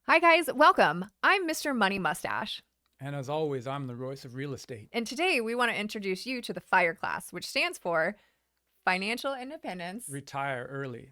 Hi, guys. Welcome. I'm Mr. Money Mustache. And as always, I'm the Royce of real estate. And today we want to introduce you to the FIRE class, which stands for Financial Independence. Retire early.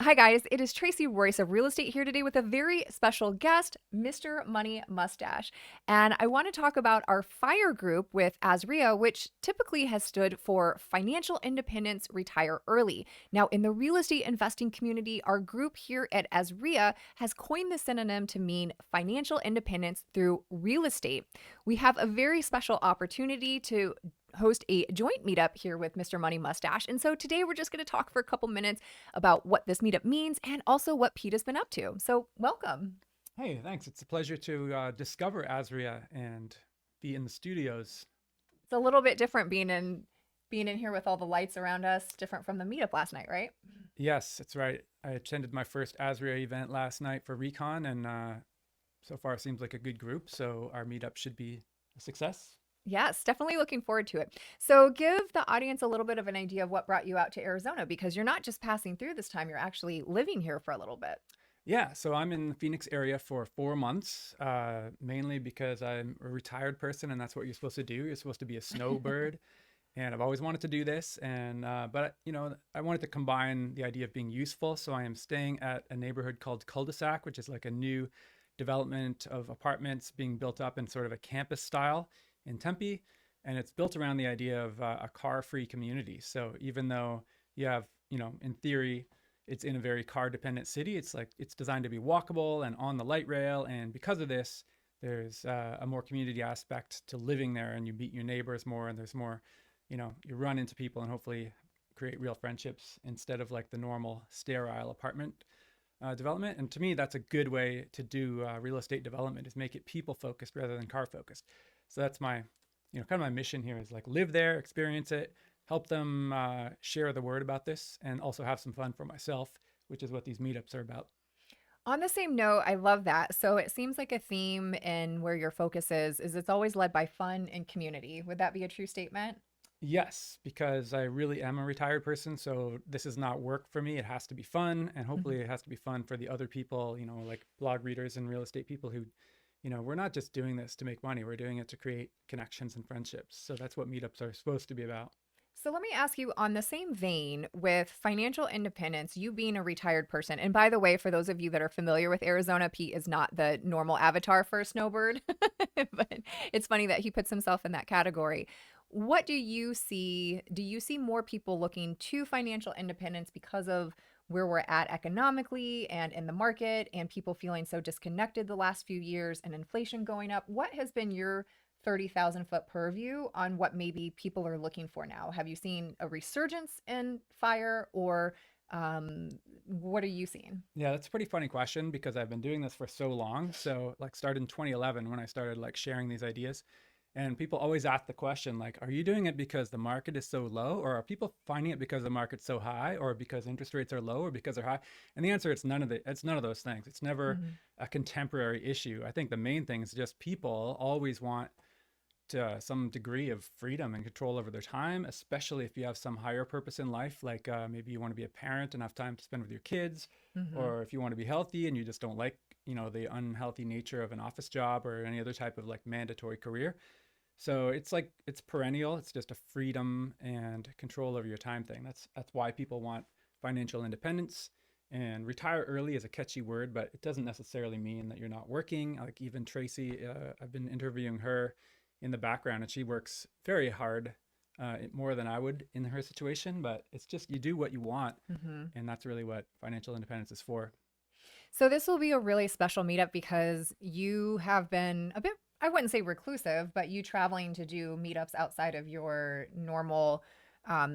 Hi, guys. It is Tracy Royce of Real Estate here today with a very special guest, Mr. Money Mustache. And I want to talk about our FIRE group with ASREA, which typically has stood for Financial Independence Retire Early. Now, in the real estate investing community, our group here at ASREA has coined the synonym to mean financial independence through real estate. We have a very special opportunity to host a joint meetup here with Mr. Money Mustache. And so today we're just going to talk for a couple minutes about what this meetup means and also what Pete has been up to. So welcome. Hey, thanks. It's a pleasure to discover Azria and be in the studios. It's a little bit different being in here with all the lights around us, different from the meetup last night, right? Yes, that's right. I attended my first Azria event last night for Recon, and so far it seems like a good group. So our meetup should be a success. Yes, definitely looking forward to it. So, give the audience a little bit of an idea of what brought you out to Arizona because you're not just passing through this time, you're actually living here for a little bit. Yeah, so I'm in the Phoenix area for 4 months, mainly because I'm a retired person, and that's what you're supposed to do. You're supposed to be a snowbird, and I've always wanted to do this. And but I wanted to combine the idea of being useful. So I am staying at a neighborhood called Cul-de-sac, which is like a new development of apartments being built up in sort of a campus style in Tempe, and it's built around the idea of a car-free community. So even though you have, in theory, it's in a very car-dependent city, it's designed to be walkable and on the light rail, and because of this, there's a more community aspect to living there, and you meet your neighbors more, and there's more, you run into people and hopefully create real friendships instead of like the normal sterile apartment development. And to me, that's a good way to do real estate development, is make it people focused rather than car focused. So that's my, kind of my mission here, is like live there, experience it, help them share the word about this, and also have some fun for myself, which is what these meetups are about. On the same note, I love that. So, it seems like a theme in where your focus is it's always led by fun and community. Would that be a true statement? Yes, because I really am a retired person, so this is not work for me. It has to be fun, and hopefully it has to be fun for the other people, like blog readers and real estate people who, we're not just doing this to make money. We're doing it to create connections and friendships. So that's what meetups are supposed to be about. So let me ask you on the same vein with financial independence, you being a retired person. And by the way, for those of you that are familiar with Arizona, Pete is not the normal avatar for a snowbird, but it's funny that he puts himself in that category. What do you see? Do you see more people looking to financial independence because of where we're at economically and in the market and people feeling so disconnected the last few years and inflation going up? What has been your 30,000 foot purview on what maybe people are looking for now? Have you seen a resurgence in fire or what are you seeing? Yeah, that's a pretty funny question because I've been doing this for so long. So, like, started in 2011 when I started like sharing these ideas. And people always ask the question, like, are you doing it because the market is so low, or are people finding it because the market's so high, or because interest rates are low, or because they're high? And the answer, it's none of those things. It's never Mhm. a contemporary issue. I think the main thing is just people always want to some degree of freedom and control over their time, especially if you have some higher purpose in life, like maybe you want to be a parent and have time to spend with your kids, Mhm. or if you want to be healthy and you just don't like, the unhealthy nature of an office job or any other type of like mandatory career. So it's like it's perennial. It's just a freedom and control over your time thing. That's why people want financial independence. And retire early is a catchy word, but it doesn't necessarily mean that you're not working. Like even Tracy, I've been interviewing her in the background, and she works very hard, more than I would in her situation. But it's just you do what you want, Mhm. and that's really what financial independence is for. So this will be a really special meetup because you have been a bit, I wouldn't say reclusive, but you traveling to do meetups outside of your normal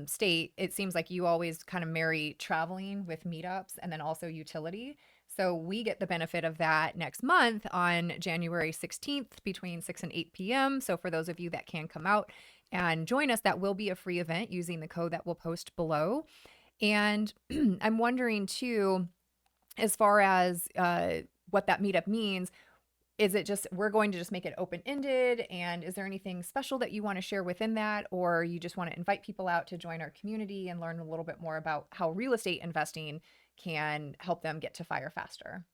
state. It seems like you always kind of marry traveling with meetups and then also utility. So we get the benefit of that next month on January 16th between 6 and 8 p.m. So for those of you that can come out and join us, that will be a free event using the code that we'll post below. And I'm wondering too, as far as what that meetup means, is it just we're going to just make it open ended? And is there anything special that you want to share within that? Or you just want to invite people out to join our community and learn a little bit more about how real estate investing can help them get to fire faster?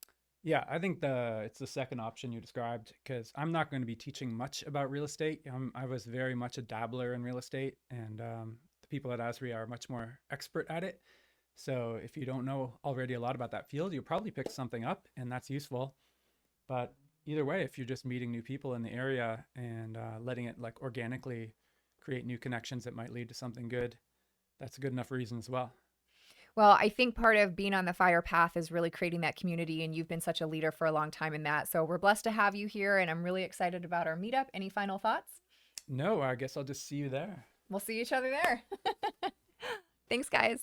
Yeah, I think it's the second option you described because I'm not going to be teaching much about real estate. I was very much a dabbler in real estate, and the people at Asri are much more expert at it. So if you don't know already a lot about that field, you'll probably pick something up, and that's useful. But either way, if you're just meeting new people in the area and letting it like organically create new connections that might lead to something good, that's a good enough reason as well. Well, I think part of being on the fire path is really creating that community, and you've been such a leader for a long time in that. So we're blessed to have you here, and I'm really excited about our meetup. Any final thoughts? No, I guess I'll just see you there. We'll see each other there. Thanks, guys.